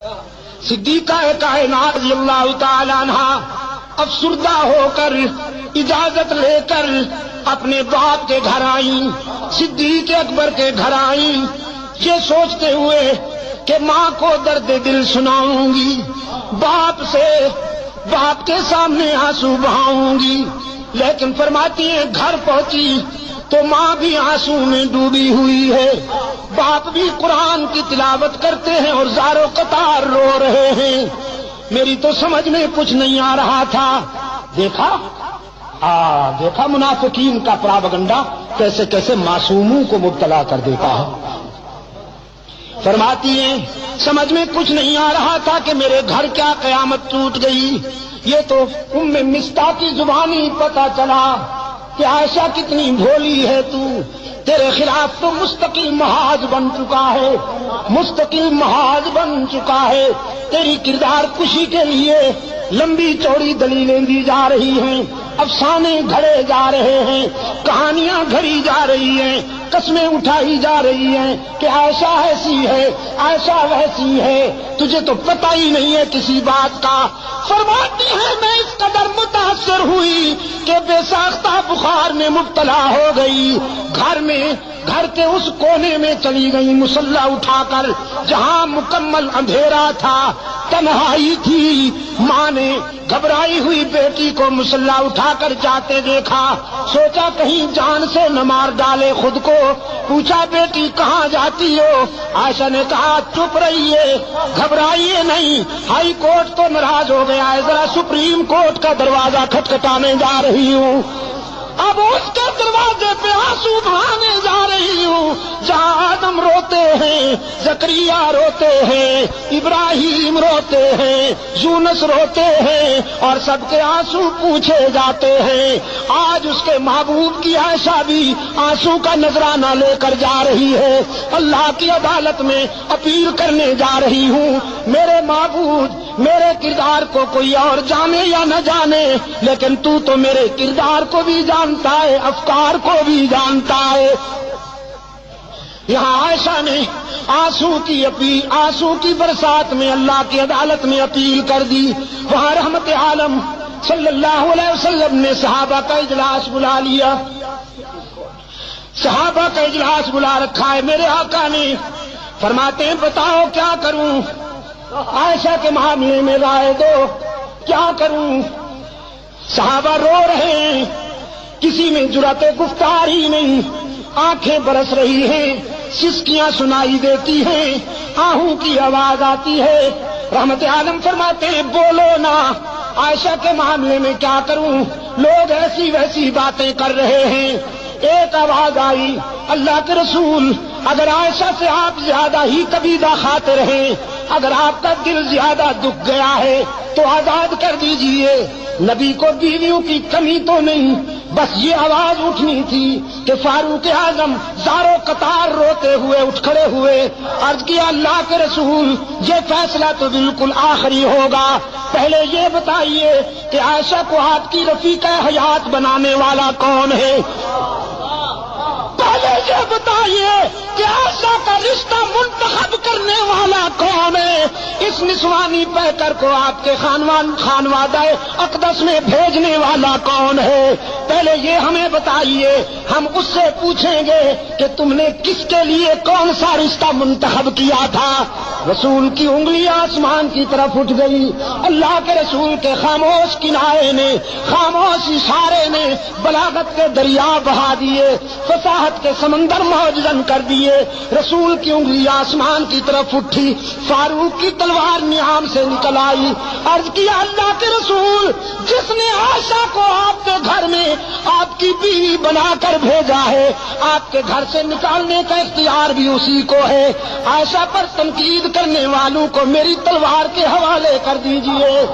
صدیقہ کائنات رضی اللہ تعالیٰ عنہ افسردہ ہو کر اجازت لے کر اپنے باپ کے گھر آئیں، صدیق اکبر کے گھر آئیں، یہ سوچتے ہوئے کہ ماں کو درد دل سناؤں گی، باپ کے سامنے آنسو بہاؤں گی، لیکن فرماتی ہیں گھر پہنچی تو ماں بھی آنسو میں ڈوبی ہوئی ہے، باپ بھی قرآن کی تلاوت کرتے ہیں اور زارو قطار رو رہے ہیں۔ میری تو سمجھ میں کچھ نہیں آ رہا تھا۔ دیکھا منافقین کا پراپگنڈا کیسے کیسے معصوموں کو مبتلا کر دیتا ہے۔ فرماتی ہیں سمجھ میں کچھ نہیں آ رہا تھا کہ میرے گھر کیا قیامت ٹوٹ گئی، یہ تو ام مستہ کی زبانی پتہ چلا کہ عائشہ کتنی بھولی ہے تو، تیرے خلاف تو مستقل محاذ بن چکا ہے، مستقل محاذ بن چکا ہے، تیری کردار کشی کے لیے لمبی چوڑی دلیلیں دی جا رہی ہیں، افسانے گھڑے جا رہے ہیں، کہانیاں گھڑی جا رہی ہیں، قسمیں اٹھائی جا رہی ہیں کہ عائشہ ایسی ہے، عائشہ ویسی ہے، تجھے تو پتہ ہی نہیں ہے کسی بات کا۔ فرماتی ہے میں اس قدر متاثر ہوئی کہ بے ساختہ بخار میں مبتلا ہو گئی، گھر کے اس کونے میں چلی گئی مسلح اٹھا کر جہاں مکمل اندھیرا تھا، تنہائی تھی۔ ماں نے گھبرائی ہوئی بیٹی کو مسلح اٹھا کر جاتے دیکھا، سوچا کہیں جان سے نہ مار ڈالے خود کو، پوچھا بیٹی کہاں جاتی ہو؟ عائشہ نے کہا چپ رہیے، گھبرائیے نہیں، ہائی کورٹ تو ناراض ہو گیا ہے، ذرا سپریم کورٹ کا دروازہ کھٹکھٹانے جا رہی ہوں، اب اس کے دروازے پہ آنسو بہانے جا رہی ہوں جہاں آدم روتے ہیں، زکریا روتے ہیں، ابراہیم روتے ہیں، یونس روتے ہیں اور سب کے آنسو پوچھے جاتے ہیں۔ آج اس کے محبوب کی عائشہ بھی آنسو کا نذرانہ لے کر جا رہی ہے، اللہ کی عدالت میں اپیل کرنے جا رہی ہوں، میرے معبود میرے کردار کو کوئی اور جانے یا نہ جانے، لیکن تو میرے کردار کو بھی جانتا ہے، افکار کو بھی جانتا ہے۔ یہاں عائشہ نے آنسو کی برسات میں اللہ کی عدالت میں اپیل کر دی، وہاں رحمت عالم صلی اللہ علیہ وسلم نے صحابہ کا اجلاس بلا لیا، صحابہ کا اجلاس بلا رکھا ہے میرے آقا نے، فرماتے ہیں بتاؤ کیا کروں، عائشہ کے معاملے میں رائے دو، کیا کروں؟ صحابہ رو رہے ہیں، کسی میں جرأت گفتار ہی نہیں، آنکھیں برس رہی ہیں، سسکیاں سنائی دیتی ہیں، آہوں کی آواز آتی ہے۔ رحمت عالم فرماتے ہیں بولو نا، عائشہ کے معاملے میں کیا کروں، لوگ ایسی ویسی باتیں کر رہے ہیں۔ ایک آواز آئی اللہ کے رسول اگر عائشہ سے آپ زیادہ ہی کبیدہ خاطر ہیں، اگر آپ کا دل زیادہ دکھ گیا ہے تو آزاد کر دیجئے، نبی کو بیویوں کی کمی تو نہیں، بس یہ آواز اٹھنی تھی کہ فاروق اعظم زارو قطار روتے ہوئے اٹھ کھڑے ہوئے، عرض کیا اللہ کے رسول یہ فیصلہ تو بالکل آخری ہوگا، پہلے یہ بتائیے کہ عائشہ کو آپ کی رفیقہ حیات بنانے والا کون ہے؟ پہلے یہ بتائیے کہ عائشہ کا رشتہ منتخب کرنے والا کون ہے؟ اس نسوانی پیکر کو آپ کے خانوادہ اقدس میں بھیجنے والا کون ہے؟ پہلے یہ ہمیں بتائیے، ہم اس سے پوچھیں گے کہ تم نے کس کے لیے کون سا رشتہ منتخب کیا تھا؟ رسول کی انگلی آسمان کی طرف اٹھ گئی، اللہ کے رسول کے خاموش کنارے نے، خاموش اشارے نے بلاغت کے دریا بہا دیے، فصاحت کے سمندر موجزن کر دیے۔ رسول کی انگلی آسمان کی طرف اٹھی، فاروق کی تلوار نیام سے نکل آئی، عرض کیا اللہ کے رسول جس نے عائشہ کو آپ کے گھر میں آپ کی بیوی بنا کر بھیجا ہے، آپ کے گھر سے نکالنے کا اختیار بھی اسی کو ہے، عائشہ پر تنقید کرنے والوں کو میری تلوار کے حوالے کر دیجئے۔